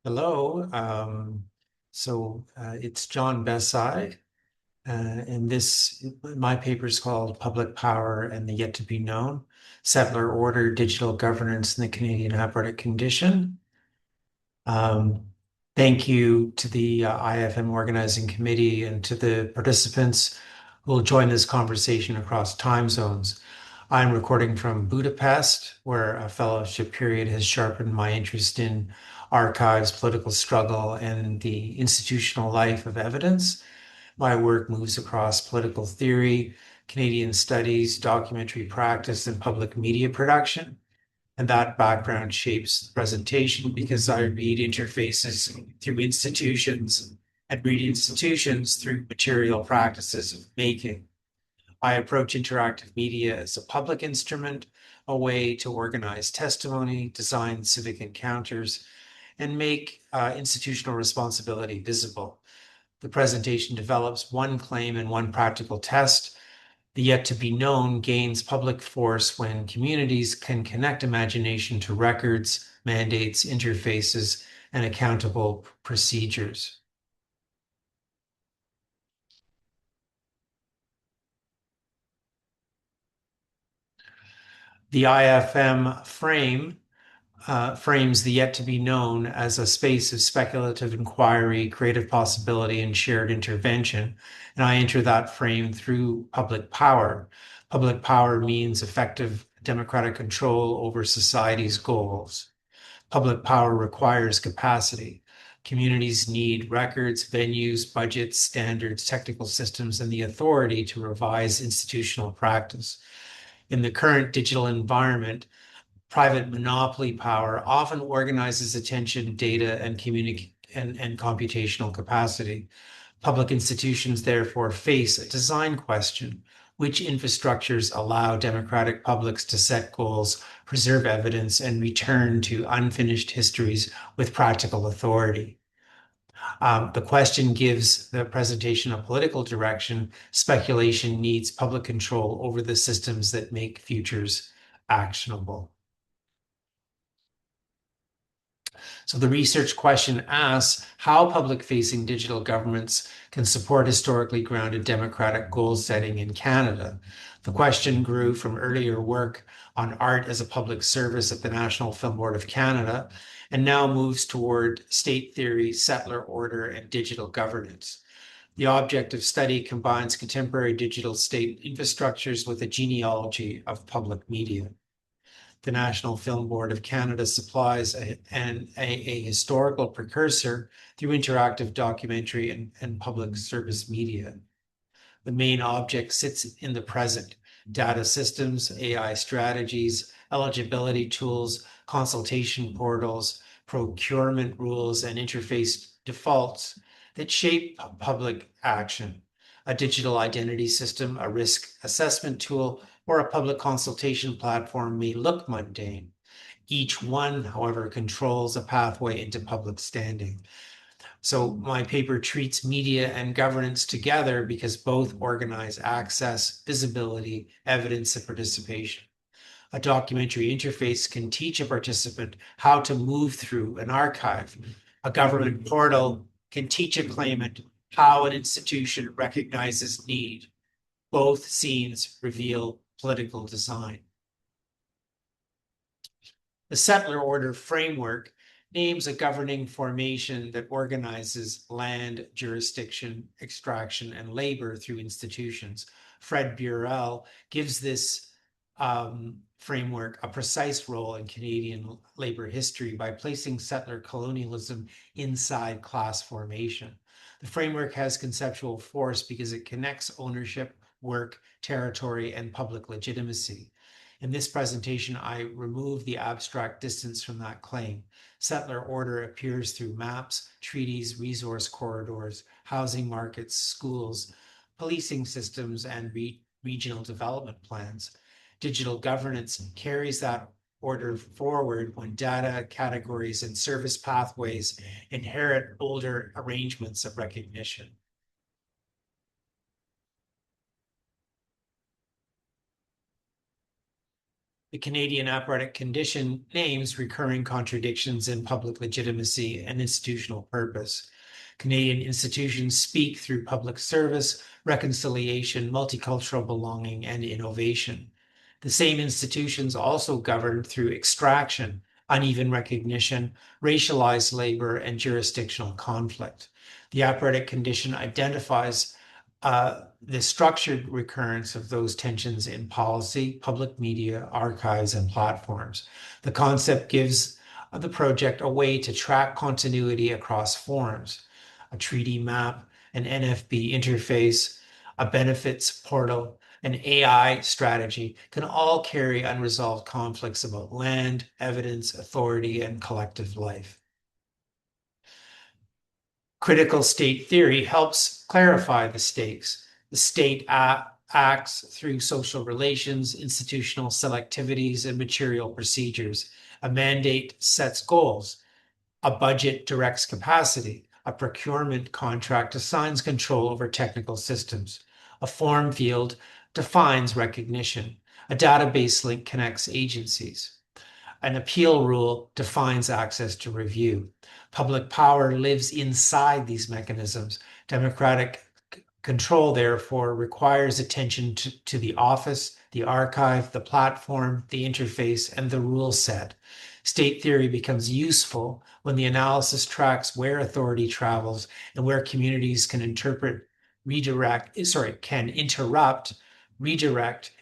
Hello. It's John Bessai, and my paper is called Public Power and the Yet to Be Known: Settler Order, Digital Governance in the Canadian Alberta Condition. Um, Thank you to the IFM Organizing Committee and to the participants who will join this conversation across time zones. I'm recording from Budapest, where a fellowship period has sharpened my interest in archives, political struggle, and the institutional life of evidence. My work moves across political theory, Canadian studies, documentary practice, and public media production. And that background shapes the presentation because I read interfaces through institutions and read institutions through material practices of making. I approach interactive media as a public instrument, a way to organize testimony, design civic encounters, and make institutional responsibility visible. The presentation develops one claim and one practical test. The yet to be known gains public force when communities can connect imagination to records, mandates, interfaces, and accountable procedures. The IFM frames the yet to be known as a space of speculative inquiry, creative possibility, and shared intervention. And I enter that frame through public power. Public power means effective democratic control over society's goals. Public power requires capacity. Communities need records, venues, budgets, standards, technical systems, and the authority to revise institutional practice. In the current digital environment, private monopoly power often organizes attention, data, and computational capacity. Public institutions therefore face a design question: which infrastructures allow democratic publics to set goals, preserve evidence, and return to unfinished histories with practical authority? The question gives the presentation a political direction. Speculation needs public control over the systems that make futures actionable. So the research question asks how public-facing digital governments can support historically grounded democratic goal setting in Canada. The question grew from earlier work on art as a public service at the National Film Board of Canada and now moves toward state theory, settler order, and digital governance. The object of study combines contemporary digital state infrastructures with a genealogy of public media. The National Film Board of Canada supplies a historical precursor through interactive documentary and public service media. The main object sits in the present: data systems, AI strategies, eligibility tools, consultation portals, procurement rules, and interface defaults that shape public action. A digital identity system, a risk assessment tool, or a public consultation platform may look mundane. Each one, however, controls a pathway into public standing. So my paper treats media and governance together because both organize access, visibility, evidence, and participation. A documentary interface can teach a participant how to move through an archive. A government portal can teach a claimant how an institution recognizes need. Both scenes reveal political design. The settler order framework names a governing formation that organizes land, jurisdiction, extraction, and labor through institutions. Fred Burrill gives this framework a precise role in Canadian labor history by placing settler colonialism inside class formation. The framework has conceptual force because it connects ownership, work, territory, and public legitimacy. In this presentation, I remove the abstract distance from that claim. Settler order appears through maps, treaties, resource corridors, housing markets, schools, policing systems, and regional development plans. Digital governance carries that order forward when data, categories, and service pathways inherit older arrangements of recognition. The Canadian apparatic condition names recurring contradictions in public legitimacy and institutional purpose. Canadian institutions speak through public service, reconciliation, multicultural belonging, and innovation. The same institutions also govern through extraction, uneven recognition, racialized labor, and jurisdictional conflict. The apparatic condition identifies the structured recurrence of those tensions in policy, public media, archives, and platforms. The concept gives the project a way to track continuity across forms. A treaty map, an NFB interface, a benefits portal, an AI strategy can all carry unresolved conflicts about land, evidence, authority, and collective life. Critical state theory helps clarify the stakes. The state acts through social relations, institutional selectivities, and material procedures. A mandate sets goals. A budget directs capacity. A procurement contract assigns control over technical systems. A form field defines recognition. A database link connects agencies. An appeal rule defines access to review. Public power lives inside these mechanisms. Democratic control, therefore, requires attention to the office, the archive, the platform, the interface, and the rule set. State theory becomes useful when the analysis tracks where authority travels and where communities can interrupt, redirect,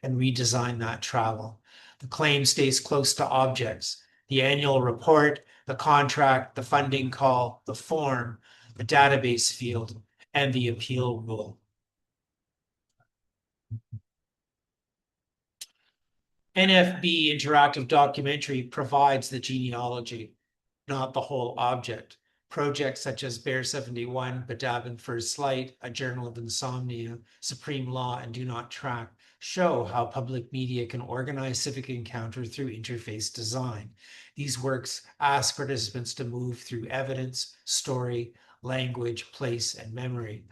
and redesign that travel. The claim stays close to objects. The annual report, the contract, the funding call, the form, the database field, and the appeal rule. NFB interactive documentary provides the genealogy, not the whole object. Projects such as 𝗔𝗯𝘀𝗁𝘁𝗿, 𝗔𝗯𝘀𝘁𝗿, A Journal of Insomnia, Supreme Law, and Do Not Track show how public media can organize civic encounter through interface design. These works ask participants to move through evidence, story, language, place, and memory.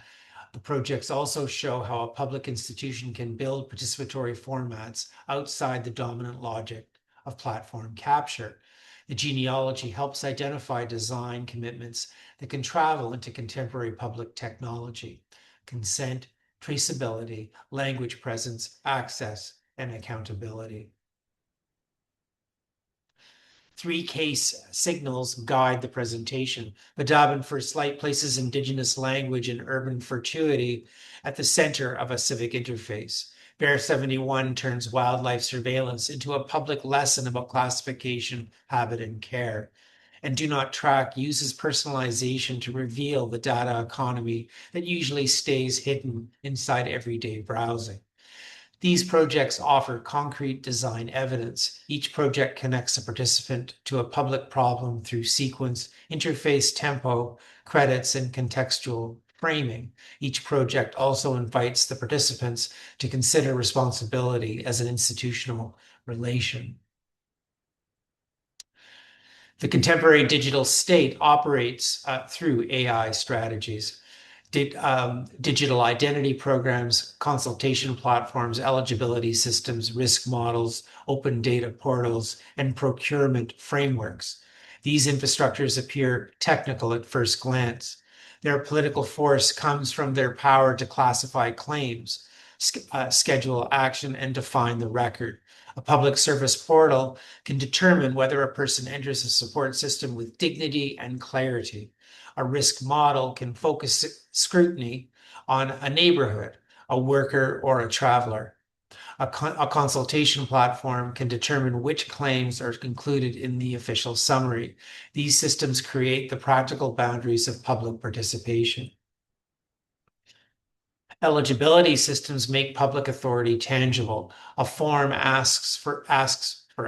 The projects also show how a public institution can build participatory formats outside the dominant logic of platform capture. The genealogy helps identify design commitments that can travel into contemporary public technology: consent, traceability, language presence, access, and accountability. 3 case signals guide the presentation. 𝗔𝗯𝘀𝘁𝗿 places Indigenous language and urban fortuity at the center of a civic interface. 𝗔𝗯𝘀𝘁𝗿 turns wildlife surveillance into a public lesson about classification, habit, and care. And Do Not Track uses personalization to reveal the data economy that usually stays hidden inside everyday browsing. These projects offer concrete design evidence. Each project connects a participant to a public problem through sequence, interface, tempo, credits, and contextual framing. Each project also invites the participants to consider responsibility as an institutional relation. The contemporary digital state operates through AI strategies. Digital identity programs, consultation platforms, eligibility systems, risk models, open data portals, and procurement frameworks. These infrastructures appear technical at first glance. Their political force comes from their power to classify claims, schedule action, and define the record. A public service portal can determine whether a person enters a support system with dignity and clarity. A risk model can focus scrutiny on a neighborhood, a worker, or a traveler. A consultation platform can determine which claims are included in the official summary. These systems create the practical boundaries of public participation. Eligibility systems make public authority tangible. A form asks for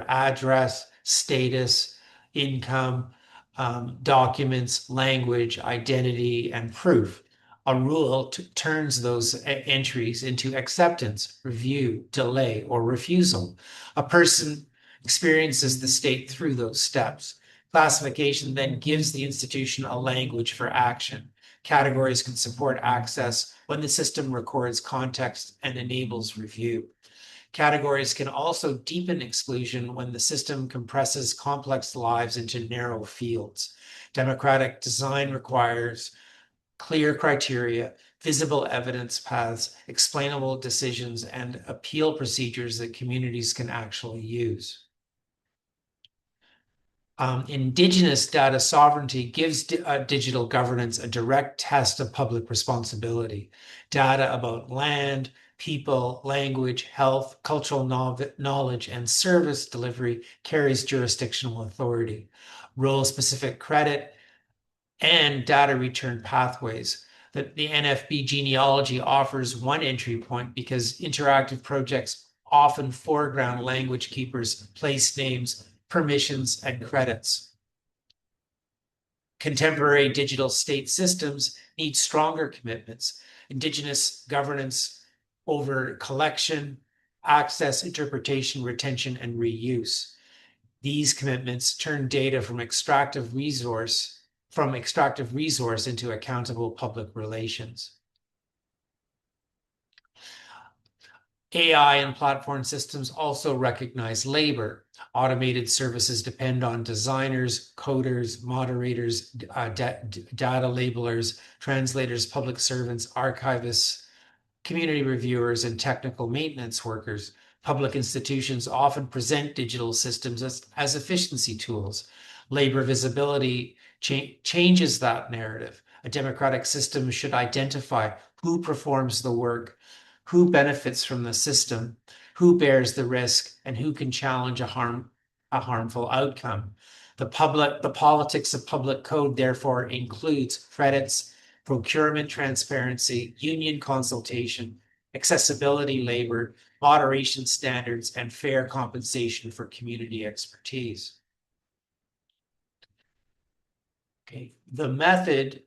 address, status, income, documents, language, identity, and proof. A rule turns those entries into acceptance, review, delay, or refusal. A person experiences the state through those steps. Classification then gives the institution a language for action. Categories can support access when the system records context and enables review. Categories can also deepen exclusion when the system compresses complex lives into narrow fields. Democratic design requires clear criteria, visible evidence paths, explainable decisions, and appeal procedures that communities can actually use. Indigenous data sovereignty gives digital governance a direct test of public responsibility. Data about land, people, language, health, cultural knowledge, and service delivery carries jurisdictional authority. Role-specific credit and data return pathways. The NFB genealogy offers one entry point because interactive projects often foreground language keepers, place names, permissions, and credits. Contemporary digital state systems need stronger commitments. Indigenous governance over collection, access, interpretation, retention, and reuse. These commitments turn data from extractive resource into accountable public relations. AI and platform systems also recognize labor. Automated services depend on designers, coders, moderators, data labelers, translators, public servants, archivists, community reviewers, and technical maintenance workers. Public institutions often present digital systems as efficiency tools. Labor visibility changes that narrative. A democratic system should identify who performs the work, who benefits from the system, who bears the risk, and who can challenge a harmful outcome. The politics of public code therefore includes credits, procurement transparency, union consultation, accessibility labor, moderation standards, and fair compensation for community expertise. Okay, the method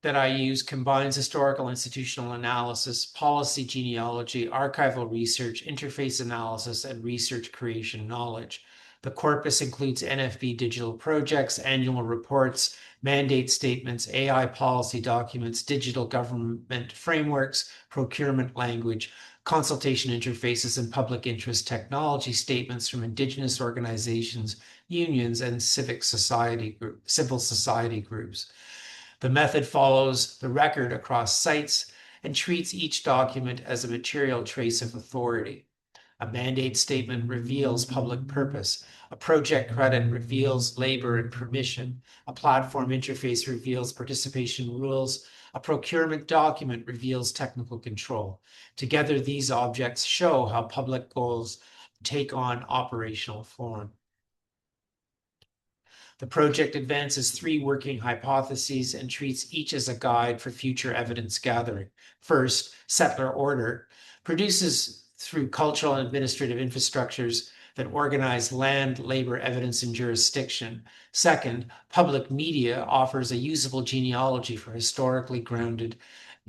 that I use combines historical institutional analysis, policy genealogy, archival research, interface analysis, and research creation knowledge. The corpus includes NFB digital projects, annual reports, mandate statements, AI policy documents, digital government frameworks, procurement language, consultation interfaces, and public interest technology statements from Indigenous organizations, unions, and civil society groups. The method follows the record across sites and treats each document as a material trace of authority. A mandate statement reveals public purpose. A project credit reveals labor and permission. A platform interface reveals participation rules. A procurement document reveals technical control. Together, these objects show how public goals take on operational form. The project advances 3 working hypotheses and treats each as a guide for future evidence gathering. First, settler order produces through cultural and administrative infrastructures that organize land, labor, evidence, and jurisdiction. Second, public media offers a usable genealogy for historically grounded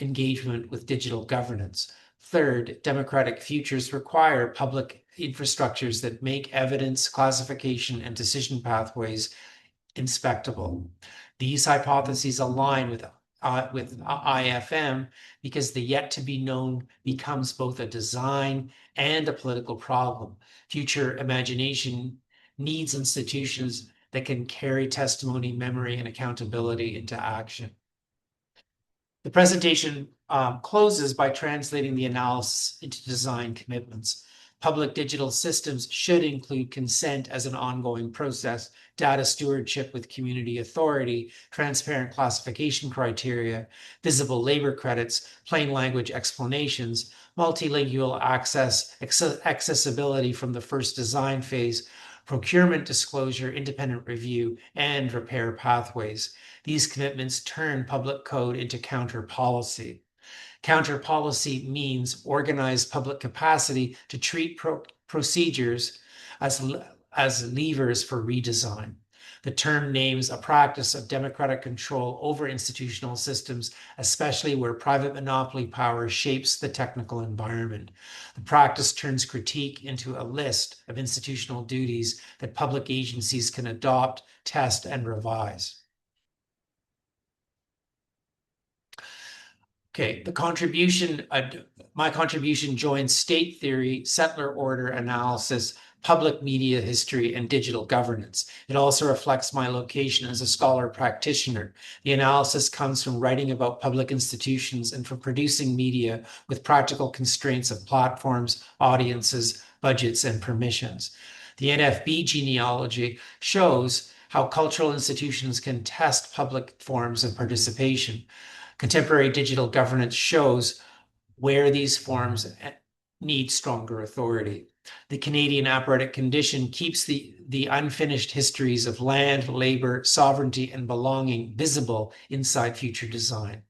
engagement with digital governance. Third, democratic futures require public infrastructures that make evidence, classification, and decision pathways inspectable. These hypotheses align with IFM because the yet to be known becomes both a design and a political problem. Future imagination needs institutions that can carry testimony, memory, and accountability into action. The presentation closes by translating the analysis into design commitments. Public digital systems should include consent as an ongoing process, data stewardship with community authority, transparent classification criteria, visible labor credits, plain language explanations, multilingual accessibility from the first design phase, procurement disclosure, independent review, and repair pathways. These commitments turn public code into counter policy. Counter policy means organized public capacity to treat procedures as levers for redesign. The term names a practice of democratic control over institutional systems, especially where private monopoly power shapes the technical environment. The practice turns critique into a list of institutional duties that public agencies can adopt, test, and revise. Okay, the contribution My contribution joins state theory, settler order analysis, public media history, and digital governance. It also reflects my location as a scholar practitioner. The analysis comes from writing about public institutions and from producing media with practical constraints of platforms, audiences, budgets, and permissions. The NFB genealogy shows how cultural institutions can test public forms of participation. Contemporary digital governance shows where these forms need stronger authority. The Canadian apparatic condition keeps the unfinished histories of land, labor, sovereignty, and belonging visible inside future design.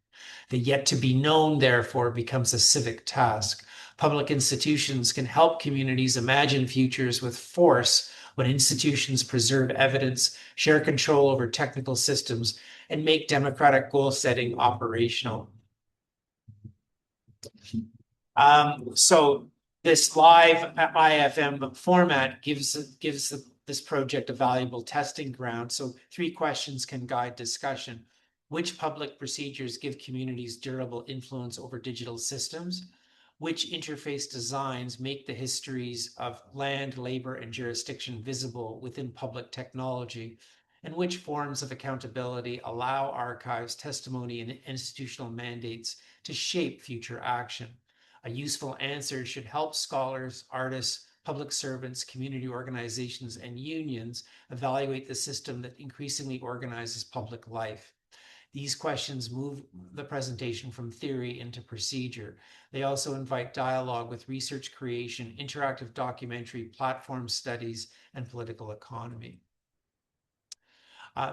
The yet to be known, therefore, becomes a civic task. Public institutions can help communities imagine futures with force when institutions preserve evidence, share control over technical systems, and make democratic goal setting operational. So this live IFM format gives this project a valuable testing ground. So 3 questions can guide discussion. Which public procedures give communities durable influence over digital systems? Which interface designs make the histories of land, labor, and jurisdiction visible within public technology? And which forms of accountability allow archives, testimony, and institutional mandates to shape future action? A useful answer should help scholars, artists, public servants, community organizations, and unions evaluate the system that increasingly organizes public life. These questions move the presentation from theory into procedure. They also invite dialogue with research creation, interactive documentary, platform studies, and political economy.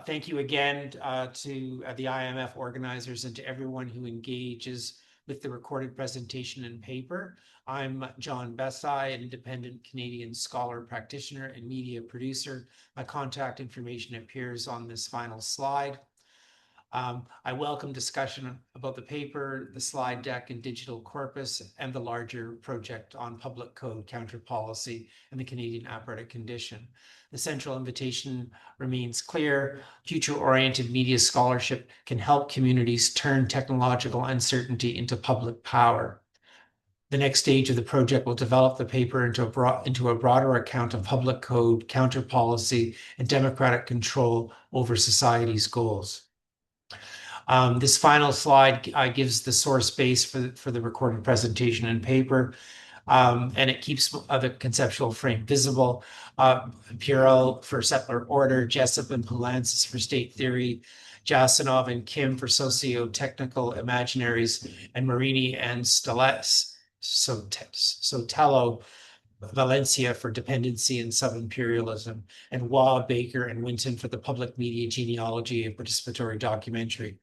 Thank you again to the IMF organizers and to everyone who engages with the recorded presentation and paper. I'm John Bessai, an independent Canadian scholar, practitioner, and media producer. My contact information appears on this final slide. I welcome discussion about the paper, the slide deck, and digital corpus, and the larger project on public code, counter policy, and the Canadian apparatic condition. The central invitation remains clear. Future-oriented media scholarship can help communities turn technological uncertainty into public power. The next stage of the project will develop the paper into a broader account of public code, counter policy, and democratic control over society's goals. This final slide gives the source base for the recorded presentation and paper, and it keeps the conceptual frame visible. Burrill for settler order, Jessop and Poulantzas for state theory, Jasonov and Kim for socio-technical imaginaries, and Marini and Sotelo Valencia for dependency and sub-imperialism, and Waugh, Baker, and Winton for the public media genealogy and participatory documentary.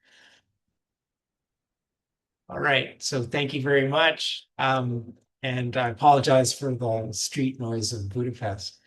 All right, so thank you very much. And I apologize for the street noise of Budapest.